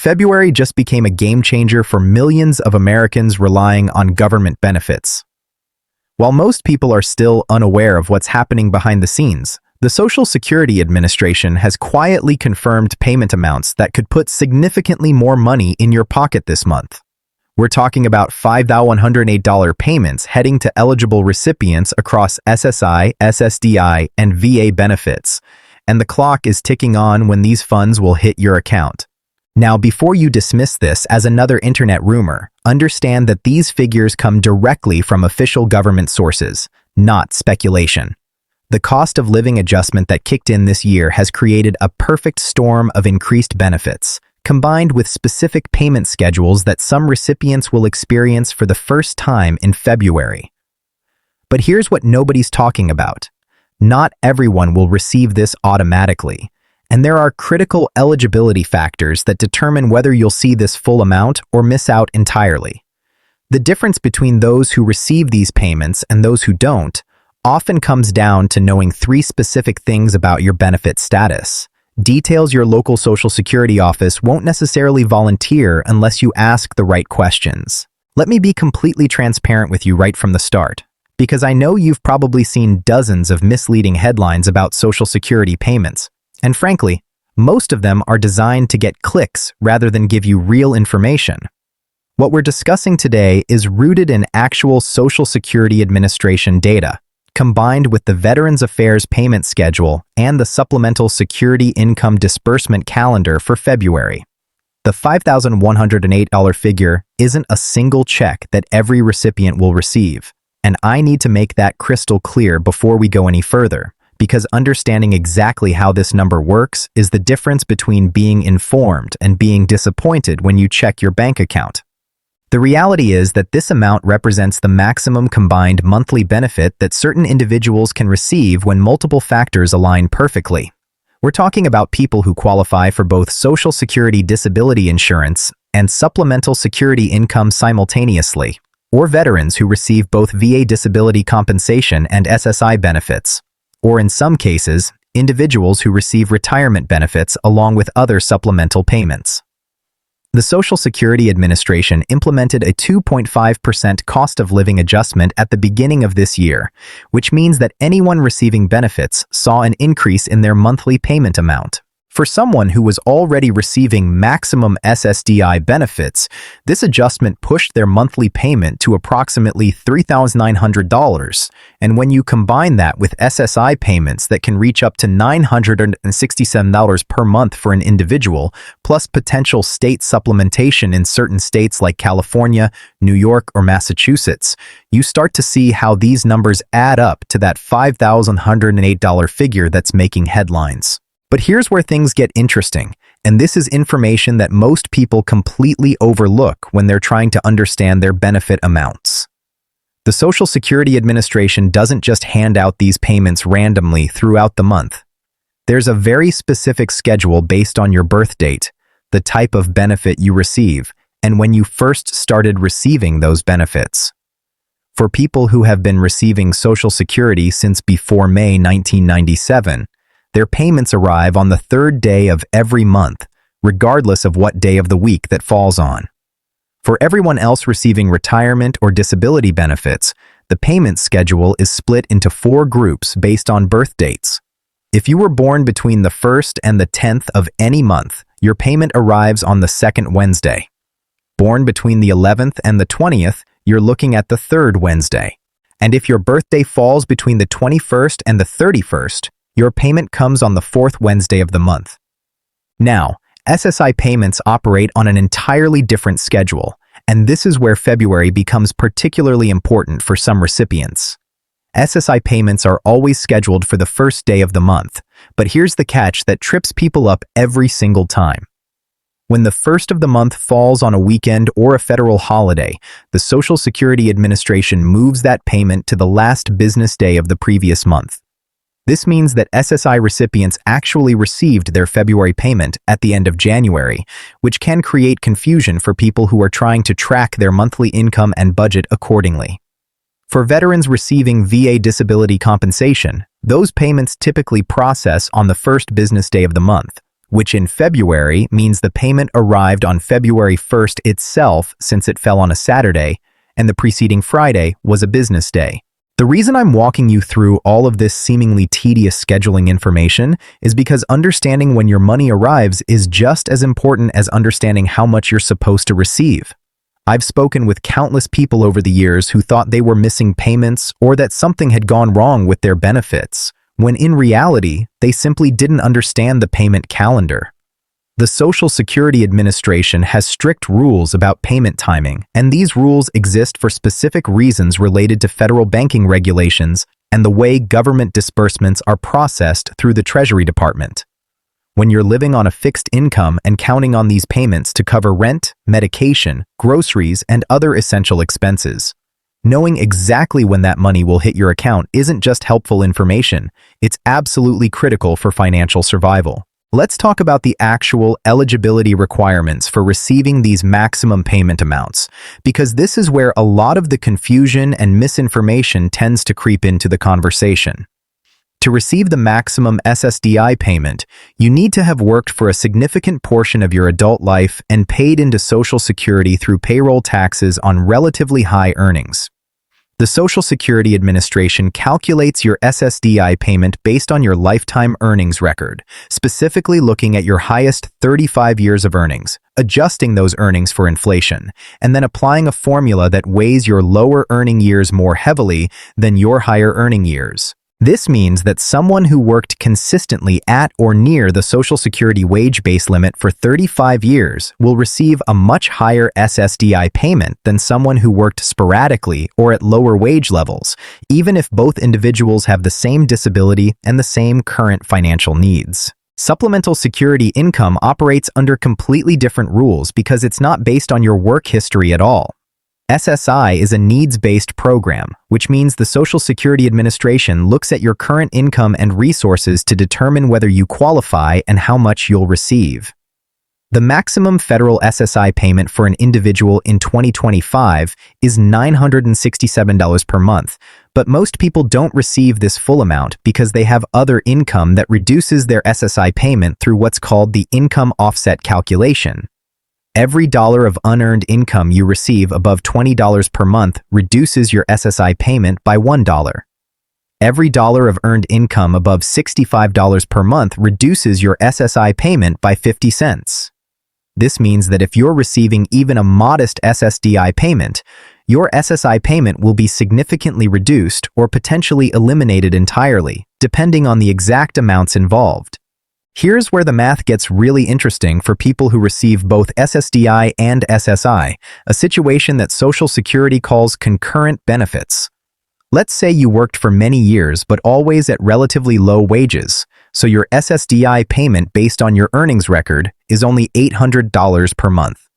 February just became a game changer for millions of Americans relying on government benefits. While most people are still unaware of what's happening behind the scenes, the Social Security Administration has quietly confirmed payment amounts that could put significantly more money in your pocket this month. We're talking about $5,108 payments heading to eligible recipients across SSI, Ssdi, and VA benefits, and the clock is ticking on when these funds will hit your account. Now, before you dismiss this as another internet rumor, understand that these figures come directly from official government sources, not speculation. The cost of living adjustment that kicked in this year has created a perfect storm of increased benefits, combined with specific payment schedules that some recipients will experience for the first time in February. But here's what nobody's talking about. Not everyone will receive this automatically, and there are critical eligibility factors that determine whether you'll see this full amount or miss out entirely. The difference between those who receive these payments and those who don't often comes down to knowing three specific things about your benefit status. Details your local Social Security office won't necessarily volunteer unless you ask the right questions. Let me be completely transparent with you right from the start, because I know you've probably seen dozens of misleading headlines about Social Security payments, and frankly, most of them are designed to get clicks rather than give you real information. What we're discussing today is rooted in actual Social Security Administration data, combined with the Veterans Affairs payment schedule and the Supplemental Security Income disbursement calendar for February. The $5,108 figure isn't a single check that every recipient will receive, and I need to make that crystal clear before we go any further, because understanding exactly how this number works is the difference between being informed and being disappointed when you check your bank account. The reality is that this amount represents the maximum combined monthly benefit that certain individuals can receive when multiple factors align perfectly. We're talking about people who qualify for both Social Security disability insurance and Supplemental Security Income simultaneously, or veterans who receive both VA disability compensation and SSI benefits, or in some cases, individuals who receive retirement benefits along with other supplemental payments. The Social Security Administration implemented a 2.5% cost of living adjustment at the beginning of this year, which means that anyone receiving benefits saw an increase in their monthly payment amount. For someone who was already receiving maximum Ssdi benefits, this adjustment pushed their monthly payment to approximately $3,900, and when you combine that with SSI payments that can reach up to $967 per month for an individual, plus potential state supplementation in certain states like California, New York, or Massachusetts, you start to see how these numbers add up to that $5,108 figure that's making headlines. But here's where things get interesting, and this is information that most people completely overlook when they're trying to understand their benefit amounts. The Social Security Administration doesn't just hand out these payments randomly throughout the month. There's a very specific schedule based on your birth date, the type of benefit you receive, and when you first started receiving those benefits. For people who have been receiving Social Security since before May 1997, their payments arrive on the third day of every month, regardless of what day of the week that falls on. For everyone else receiving retirement or disability benefits, the payment schedule is split into 4 groups based on birth dates. If you were born between the 1st and the 10th of any month, your payment arrives on the 2nd Wednesday. Born between the 11th and the 20th, you're looking at the 3rd Wednesday. And if your birthday falls between the 21st and the 31st, your payment comes on the 4th Wednesday of the month. Now, SSI payments operate on an entirely different schedule, and this is where February becomes particularly important for some recipients. SSI payments are always scheduled for the first day of the month, but here's the catch that trips people up every single time. When the first of the month falls on a weekend or a federal holiday, the Social Security Administration moves that payment to the last business day of the previous month. This means that SSI recipients actually received their February payment at the end of January, which can create confusion for people who are trying to track their monthly income and budget accordingly. For veterans receiving VA disability compensation, those payments typically process on the first business day of the month, which in February means the payment arrived on February 1st itself since it fell on a Saturday, and the preceding Friday was a business day. The reason I'm walking you through all of this seemingly tedious scheduling information is because understanding when your money arrives is just as important as understanding how much you're supposed to receive. I've spoken with countless people over the years who thought they were missing payments or that something had gone wrong with their benefits, when in reality, they simply didn't understand the payment calendar. The Social Security Administration has strict rules about payment timing, and these rules exist for specific reasons related to federal banking regulations and the way government disbursements are processed through the Treasury Department. When you're living on a fixed income and counting on these payments to cover rent, medication, groceries, and other essential expenses, knowing exactly when that money will hit your account isn't just helpful information, it's absolutely critical for financial survival. Let's talk about the actual eligibility requirements for receiving these maximum payment amounts, because this is where a lot of the confusion and misinformation tends to creep into the conversation. To receive the maximum Ssdi payment, you need to have worked for a significant portion of your adult life and paid into Social Security through payroll taxes on relatively high earnings. The Social Security Administration calculates your Ssdi payment based on your lifetime earnings record, specifically looking at your highest 35 years of earnings, adjusting those earnings for inflation, and then applying a formula that weighs your lower earning years more heavily than your higher earning years. This means that someone who worked consistently at or near the Social Security wage base limit for 35 years will receive a much higher Ssdi payment than someone who worked sporadically or at lower wage levels, even if both individuals have the same disability and the same current financial needs. Supplemental Security Income operates under completely different rules because it's not based on your work history at all. SSI is a needs-based program, which means the Social Security Administration looks at your current income and resources to determine whether you qualify and how much you'll receive. The maximum federal SSI payment for an individual in 2025 is $967 per month, but most people don't receive this full amount because they have other income that reduces their SSI payment through what's called the income offset calculation. Every dollar of unearned income you receive above $20 per month reduces your SSI payment by $1. Every dollar of earned income above $65 per month reduces your SSI payment by 50 cents. This means that if you're receiving even a modest Ssdi payment, your SSI payment will be significantly reduced or potentially eliminated entirely, depending on the exact amounts involved. Here's where the math gets really interesting for people who receive both Ssdi and SSI, a situation that Social Security calls concurrent benefits. Let's say you worked for many years but always at relatively low wages, so your Ssdi payment based on your earnings record is only $800 per month.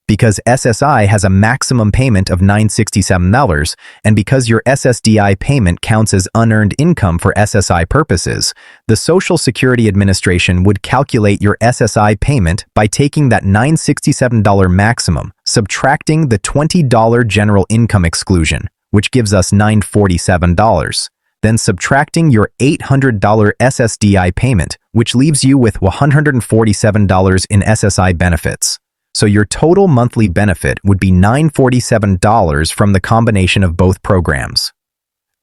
Because SSI has a maximum payment of $967, and because your Ssdi payment counts as unearned income for SSI purposes, the Social Security Administration would calculate your SSI payment by taking that $967 maximum, subtracting the $20 general income exclusion, which gives us $947, then subtracting your $800 Ssdi payment, which leaves you with $147 in SSI benefits. So your total monthly benefit would be $947 from the combination of both programs.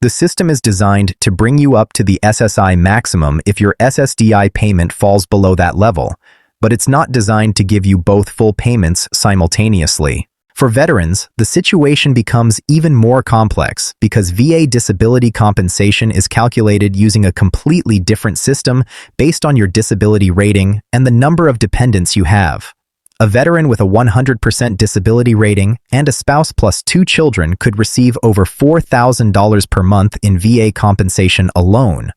The system is designed to bring you up to the SSI maximum if your Ssdi payment falls below that level, but it's not designed to give you both full payments simultaneously. For veterans, the situation becomes even more complex because VA disability compensation is calculated using a completely different system based on your disability rating and the number of dependents you have. A veteran with a 100% disability rating and a spouse plus 2 children could receive over $4,000 per month in VA compensation alone.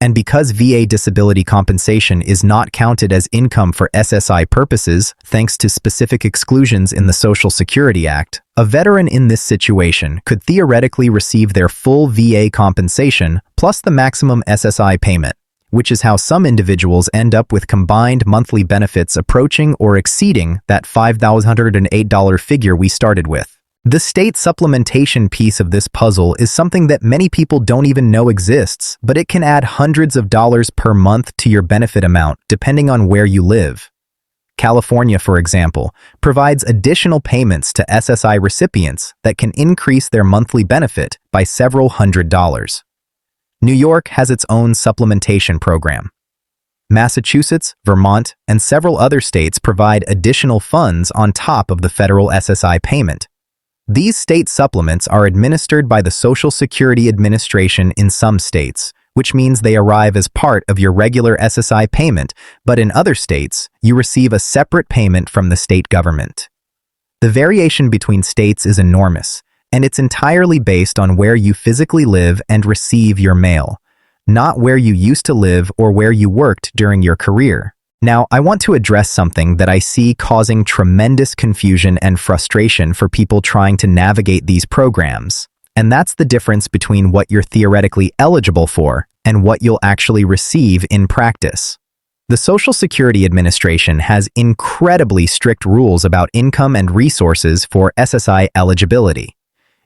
And because VA disability compensation is not counted as income for SSI purposes, thanks to specific exclusions in the Social Security Act, a veteran in this situation could theoretically receive their full VA compensation plus the maximum SSI payment, which is how some individuals end up with combined monthly benefits approaching or exceeding that $5,108 figure we started with. The state supplementation piece of this puzzle is something that many people don't even know exists, but it can add hundreds of dollars per month to your benefit amount depending on where you live. California, for example, provides additional payments to SSI recipients that can increase their monthly benefit by several $100s. New York has its own supplementation program. Massachusetts, Vermont, and several other states provide additional funds on top of the federal SSI payment. These state supplements are administered by the Social Security Administration in some states, which means they arrive as part of your regular SSI payment, but in other states, you receive a separate payment from the state government. The variation between states is enormous, and it's entirely based on where you physically live and receive your mail, not where you used to live or where you worked during your career. Now, I want to address something that I see causing tremendous confusion and frustration for people trying to navigate these programs, and that's the difference between what you're theoretically eligible for and what you'll actually receive in practice. The Social Security Administration has incredibly strict rules about income and resources for SSI eligibility.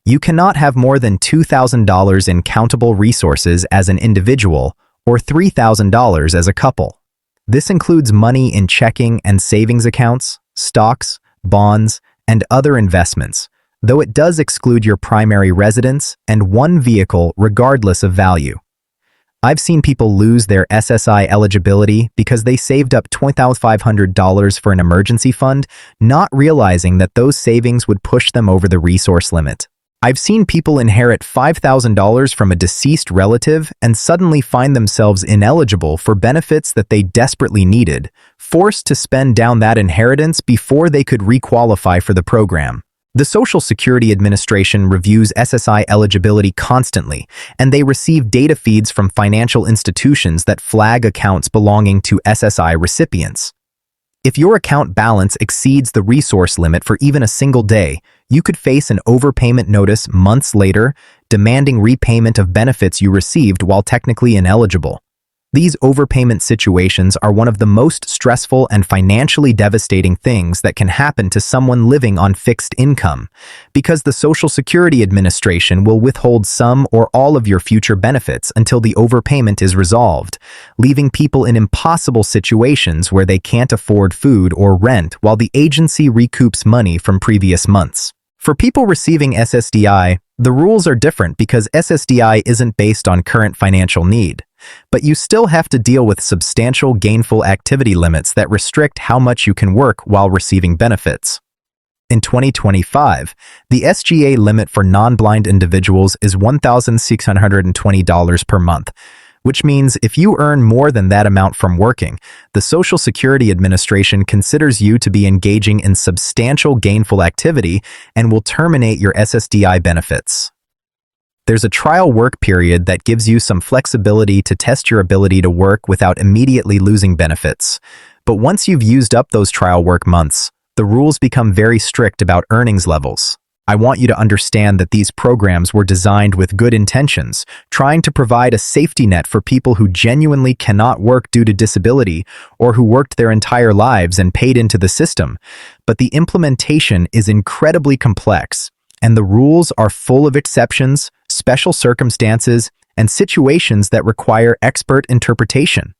You cannot have more than $2,000 in countable resources as an individual or $3,000 as a couple. This includes money in checking and savings accounts, stocks, bonds, and other investments, though it does exclude your primary residence and one vehicle regardless of value. I've seen people lose their SSI eligibility because they saved up $2,500 for an emergency fund, not realizing that those savings would push them over the resource limit. I've seen people inherit $5,000 from a deceased relative and suddenly find themselves ineligible for benefits that they desperately needed, forced to spend down that inheritance before they could requalify for the program. The Social Security Administration reviews SSI eligibility constantly, and they receive data feeds from financial institutions that flag accounts belonging to SSI recipients. If your account balance exceeds the resource limit for even a single day, you could face an overpayment notice months later, demanding repayment of benefits you received while technically ineligible. These overpayment situations are one of the most stressful and financially devastating things that can happen to someone living on fixed income, because the Social Security Administration will withhold some or all of your future benefits until the overpayment is resolved, leaving people in impossible situations where they can't afford food or rent while the agency recoups money from previous months. For people receiving Ssdi, the rules are different because Ssdi isn't based on current financial need. But you still have to deal with substantial gainful activity limits that restrict how much you can work while receiving benefits. In 2025, the SGA limit for non-blind individuals is $1,620 per month, which means if you earn more than that amount from working, the Social Security Administration considers you to be engaging in substantial gainful activity and will terminate your Ssdi benefits. There's a trial work period that gives you some flexibility to test your ability to work without immediately losing benefits. But once you've used up those trial work months, the rules become very strict about earnings levels. I want you to understand that these programs were designed with good intentions, trying to provide a safety net for people who genuinely cannot work due to disability or who worked their entire lives and paid into the system. But the implementation is incredibly complex, and the rules are full of exceptions, special circumstances, and situations that require expert interpretation.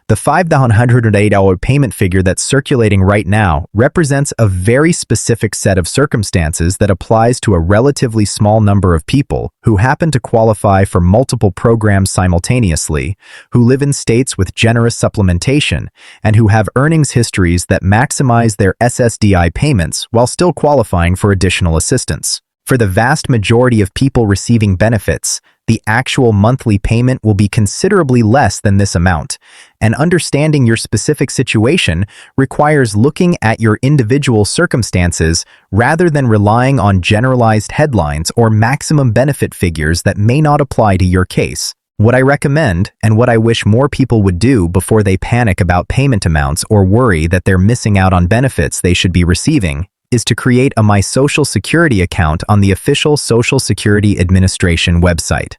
The $5,108 payment figure that's circulating right now represents a very specific set of circumstances that applies to a relatively small number of people who happen to qualify for multiple programs simultaneously, who live in states with generous supplementation, and who have earnings histories that maximize their Ssdi payments while still qualifying for additional assistance. For the vast majority of people receiving benefits, the actual monthly payment will be considerably less than this amount, and understanding your specific situation requires looking at your individual circumstances rather than relying on generalized headlines or maximum benefit figures that may not apply to your case. What I recommend, and what I wish more people would do before they panic about payment amounts or worry that they're missing out on benefits they should be receiving, is to create a My Social Security account on the official Social Security Administration website.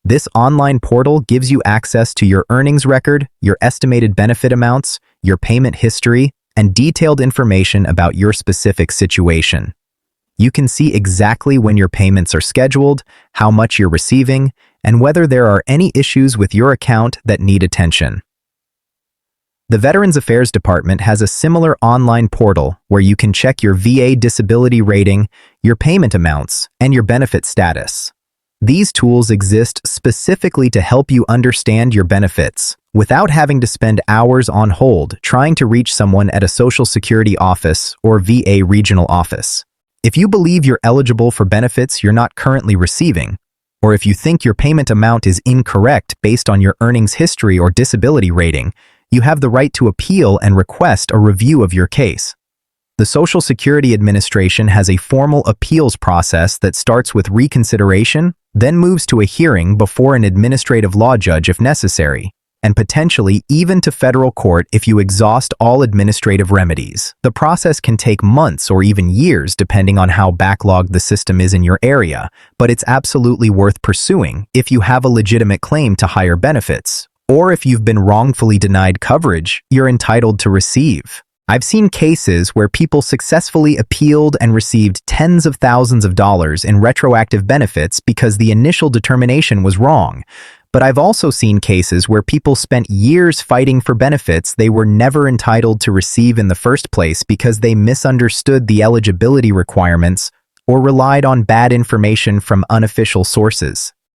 This online portal gives you access to your earnings record, your estimated benefit amounts, your payment history, and detailed information about your specific situation. You can see exactly when your payments are scheduled, how much you're receiving, and whether there are any issues with your account that need attention. The Veterans Affairs Department has a similar online portal where you can check your VA disability rating, your payment amounts, and your benefit status. These tools exist specifically to help you understand your benefits without having to spend hours on hold trying to reach someone at a Social Security office or VA regional office. If you believe you're eligible for benefits you're not currently receiving, or if you think your payment amount is incorrect based on your earnings history or disability rating, you have the right to appeal and request a review of your case. The Social Security Administration has a formal appeals process that starts with reconsideration, then moves to a hearing before an administrative law judge if necessary, and potentially even to federal court if you exhaust all administrative remedies. The process can take months or even years depending on how backlogged the system is in your area, but it's absolutely worth pursuing if you have a legitimate claim to higher benefits, or if you've been wrongfully denied coverage you're entitled to receive. I've seen cases where people successfully appealed and received tens of thousands of dollars in retroactive benefits because the initial determination was wrong. But I've also seen cases where people spent years fighting for benefits they were never entitled to receive in the first place because they misunderstood the eligibility requirements or relied on bad information from unofficial sources.